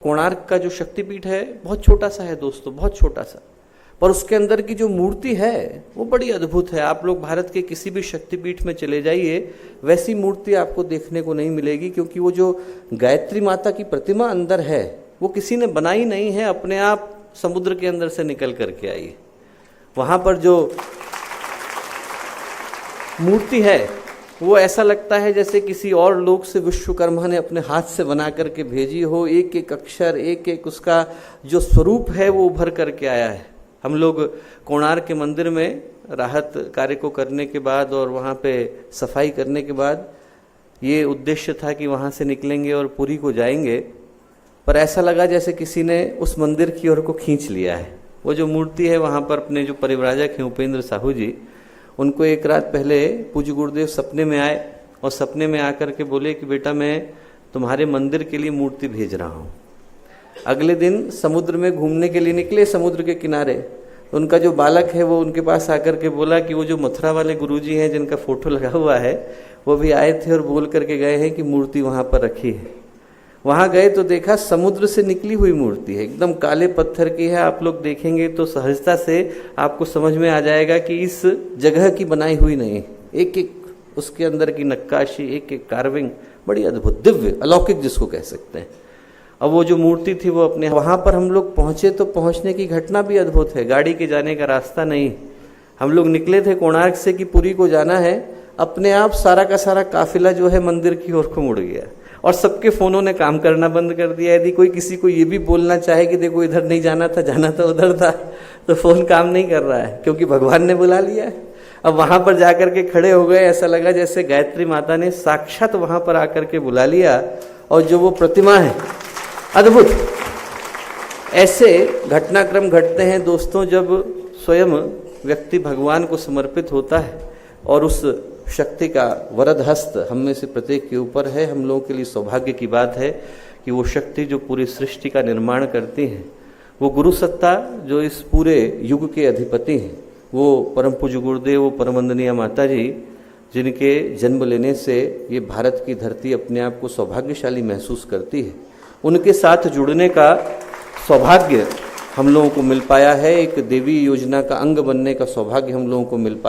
कोणार्क का जो शक्तिपीठ है बहुत छोटा सा है दोस्तों, बहुत छोटा सा, पर उसके अंदर की जो मूर्ति है वो बड़ी अद्भुत है। आप लोग भारत के किसी भी शक्तिपीठ में चले जाइए, वैसी मूर्ति आपको देखने को नहीं मिलेगी, क्योंकि वो जो गायत्री माता की प्रतिमा अंदर है वो किसी ने बनाई नहीं है, अपने आप समुद्र के अंदर से निकल करके आई है। वहां पर जो मूर्ति है वो ऐसा लगता है जैसे किसी और लोक से विश्वकर्मा ने अपने हाथ से बना करके भेजी हो। एक एक अक्षर, एक एक उसका जो स्वरूप है वो उभर करके आया है। हम लोग कोणार्क के मंदिर में राहत कार्य को करने के बाद और वहाँ पे सफाई करने के बाद ये उद्देश्य था कि वहाँ से निकलेंगे और पुरी को जाएंगे, पर ऐसा लगा जैसे किसी ने उस मंदिर की ओर को खींच लिया है। वो जो मूर्ति है वहाँ पर अपने जो परिव्राजक हैं उपेंद्र साहू जी, उनको एक रात पहले पूज्य गुरुदेव सपने में आए और सपने में आकर के बोले कि बेटा मैं तुम्हारे मंदिर के लिए मूर्ति भेज रहा हूँ। अगले दिन समुद्र में घूमने के लिए निकले, समुद्र के किनारे, तो उनका जो बालक है वो उनके पास आकर के बोला कि वो जो मथुरा वाले गुरुजी हैं जिनका फोटो लगा हुआ है वो भी आए थे और बोल करके गए हैं कि मूर्ति वहाँ पर रखी है। वहाँ गए तो देखा समुद्र से निकली हुई मूर्ति है, एकदम काले पत्थर की है। आप लोग देखेंगे तो सहजता से आपको समझ में आ जाएगा कि इस जगह की बनाई हुई नहीं, एक एक उसके अंदर की नक्काशी, एक एक कार्विंग बड़ी अद्भुत, दिव्य, अलौकिक जिसको कह सकते हैं। अब वो जो मूर्ति थी वो अपने वहाँ पर हम लोग पहुँचे तो पहुँचने की घटना भी अद्भुत है। गाड़ी के जाने का रास्ता नहीं, हम लोग निकले थे कोणार्क से कि पुरी को जाना है, अपने आप सारा का सारा काफिला जो है मंदिर की ओर को मुड़ गया और सबके फोनों ने काम करना बंद कर दिया। यदि कोई किसी को ये भी बोलना चाहे कि देखो इधर नहीं जाना था, जाना था उधर था, तो फोन काम नहीं कर रहा है, क्योंकि भगवान ने बुला लिया है। अब वहां पर जाकर के खड़े हो गए, ऐसा लगा जैसे गायत्री माता ने साक्षात वहां पर आकर के बुला लिया। और जो वो प्रतिमा है अद्भुत। ऐसे घटनाक्रम घटते हैं दोस्तों जब स्वयं व्यक्ति भगवान को समर्पित होता है और उस शक्ति का वरद हस्त हम में से प्रत्येक के ऊपर है। हम लोगों के लिए सौभाग्य की बात है कि वो शक्ति जो पूरी सृष्टि का निर्माण करती है, वो गुरु सत्ता जो इस पूरे युग के अधिपति हैं, वो परम पूज्य गुरुदेव, वो परम वंदनीय माता जी, जिनके जन्म लेने से ये भारत की धरती अपने आप को सौभाग्यशाली महसूस करती है, उनके साथ जुड़ने का सौभाग्य हम लोगों को मिल पाया है। एक देवी योजना का अंग बनने का सौभाग्य हम लोगों को मिल पाया।